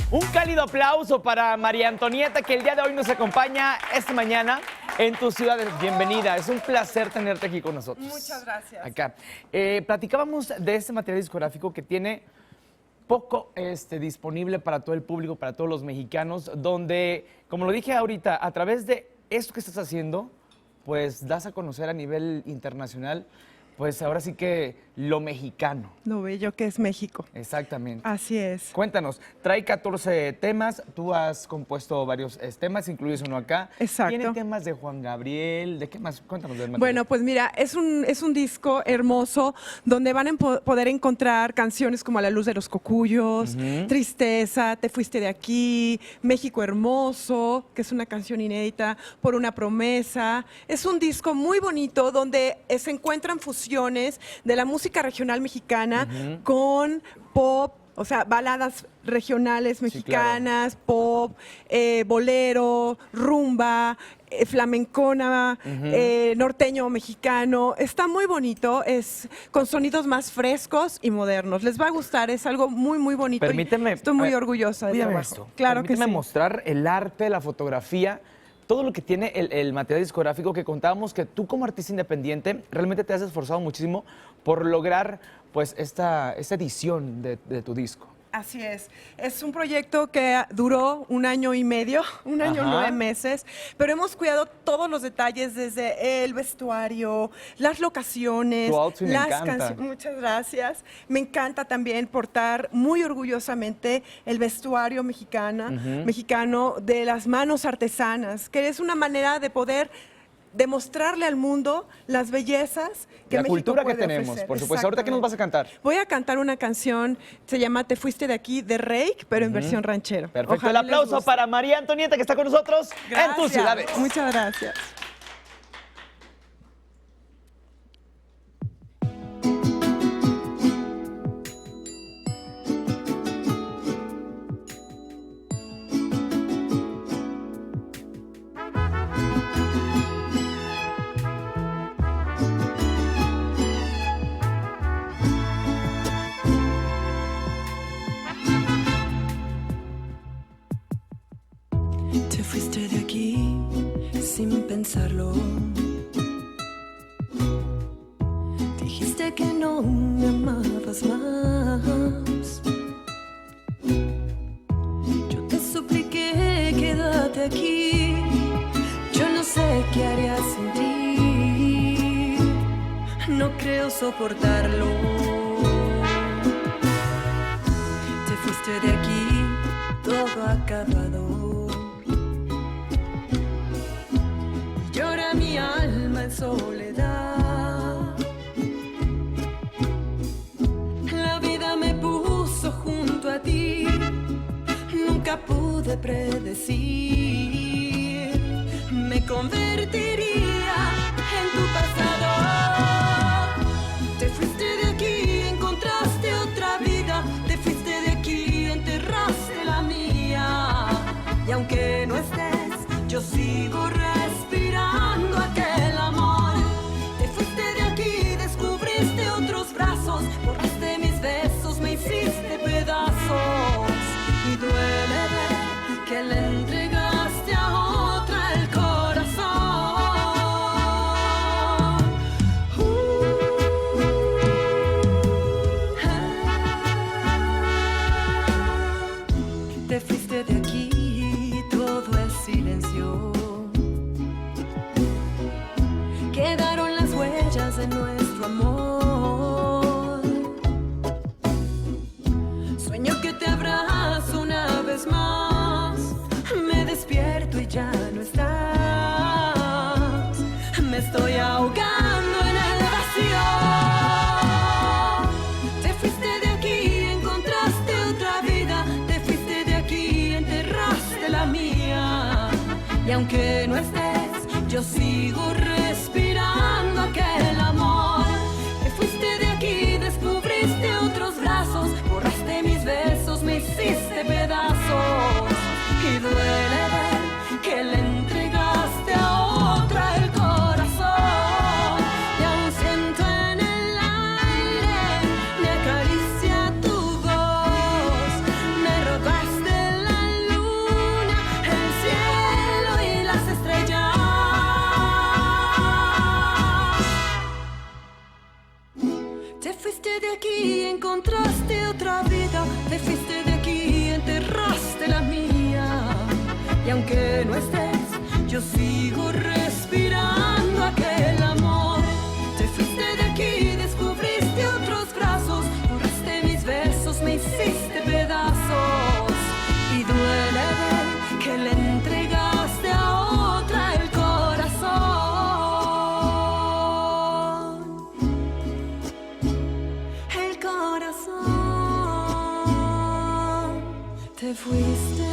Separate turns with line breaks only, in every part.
Un cálido aplauso para María Antonieta, que el día de hoy nos acompaña esta mañana en tu ciudad. Bienvenida, es un placer tenerte aquí con nosotros.
Muchas gracias.
Acá. Platicábamos de este material discográfico que tiene poco disponible para todo el público, para todos los mexicanos, donde, como lo dije ahorita, a través de esto que estás haciendo, pues das a conocer a nivel internacional, pues ahora sí que lo mexicano.
Lo bello que es México.
Exactamente.
Así es.
Cuéntanos, trae 14 temas, tú has compuesto varios temas, incluyes uno acá.
Exacto.
Tiene temas de Juan Gabriel, ¿de qué más? Cuéntanos del material.
Bueno, pues mira, es un disco hermoso donde van a poder encontrar canciones como A la luz de los cocuyos, Tristeza, Te fuiste de aquí, México hermoso, que es una canción inédita, Por una promesa. Es un disco muy bonito donde se encuentran fusiones de la música regional mexicana con pop, o sea, baladas regionales mexicanas,
Sí, claro.
pop, bolero, rumba, flamencona, norteño mexicano. Está muy bonito, es con sonidos más frescos y modernos. Les va a gustar, es algo muy, muy bonito.
Permíteme.
Estoy muy orgullosa de
Cuídame
trabajo.
esto.
Claro que sí.
Permíteme mostrar el arte, la fotografía, todo lo que tiene el material discográfico que contábamos que tú como artista independiente realmente te has esforzado muchísimo por lograr pues esta edición de tu disco.
Así es un proyecto que duró 1 año y medio, 1 año y 9 meses, pero hemos cuidado todos los detalles desde el vestuario, las locaciones,
Tu outfit me
las
encanta.
canciones. Muchas gracias. Me encanta también portar muy orgullosamente el vestuario mexicano de las manos artesanas, que es una manera de poder demostrarle al mundo las bellezas que
La
México
cultura que
puede
tenemos,
ofrecer.
por supuesto. Ahorita, ¿qué nos vas a cantar?
Voy a cantar una canción, se llama Te fuiste de aquí, de Reik, pero en versión ranchero.
Perfecto.
Ojalá
El aplauso
les guste.
para María Antonieta, que está con nosotros en tus ciudades.
Muchas gracias.
Te fuiste de aquí sin pensarlo. Dijiste que no me amabas más. Yo te supliqué, quédate aquí. Yo no sé qué haría sin ti. No creo soportarlo. Te fuiste de aquí, todo acabado. Llora mi alma en soledad. La vida me puso junto a ti. Nunca pude predecir. Me convertiría en tu pasado. Te fuiste de aquí, encontraste otra vida. Te fuiste de aquí, enterraste la mía. Y aunque no estés, yo sigo respirando aquel amor. Te fuiste de aquí, descubriste otros brazos, borraste mis besos, me hiciste pedazos. Y duele ver que le entregaste a otra el corazón. Te fuiste de aquí, todo es silencio. Quedaron las huellas de nuestro amor. Sueño que te abrazo una vez más. Me despierto y ya no estás. Me estoy ahogando en el vacío. Te fuiste de aquí, encontraste otra vida. Te fuiste de aquí, enterraste la mía. Y aunque no estés, yo sigo respirando aquel amor. Te fuiste de aquí, descubriste otros brazos, borraste mis besos, me hiciste pedazos. Y duele ver que le entregaste a otra el corazón. Y aún siento en el aire, me acaricia tu voz. Me robaste el encontraste otra vida, te fuiste de aquí, enterraste la mía. Y aunque no estés, yo sigo respirando aquel amor. Te fuiste de aquí, descubriste otros brazos, borraste mis besos, me hiciste pedazos. Y duele ver que le entregaste a otra el corazón. El corazón. Te fuiste.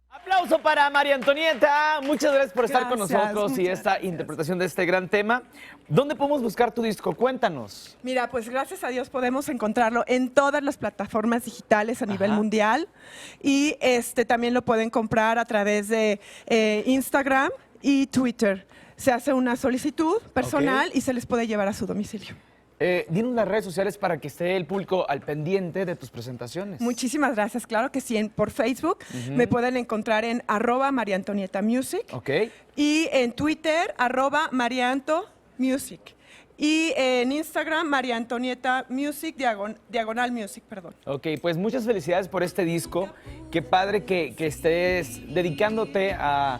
Aplauso para María Antonieta. Muchas gracias por estar con
Gracias,
nosotros y
muchas
esta
gracias.
interpretación de este gran tema. ¿Dónde podemos buscar tu disco? Cuéntanos.
Mira, pues gracias a Dios podemos encontrarlo en todas las plataformas digitales a nivel mundial y también lo pueden comprar a través de Instagram y Twitter. Se hace una solicitud personal y se les puede llevar a su domicilio.
Dinos las redes sociales para que esté el público al pendiente de tus presentaciones.
Muchísimas gracias. Claro que sí, por Facebook me pueden encontrar en @MariaAntonietaMusic
Ok.
y en Twitter @MariaAntoMusic y en Instagram María Antonieta Music, diagonal music, perdón.
Ok, pues muchas felicidades por este disco. Qué padre que estés dedicándote a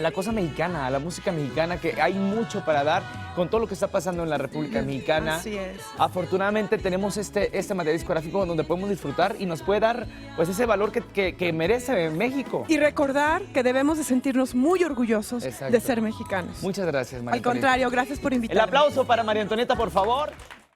la cosa mexicana, a la música mexicana, que hay mucho para dar con todo lo que está pasando en la República Mexicana.
Así es.
Afortunadamente tenemos este material discográfico donde podemos disfrutar y nos puede dar pues ese valor que merece México.
Y recordar que debemos de sentirnos muy orgullosos
Exacto.
de ser mexicanos.
Muchas gracias, María
Al
Antonieta.
contrario, gracias por
El
invitarme.
aplauso para María Antonieta, por favor.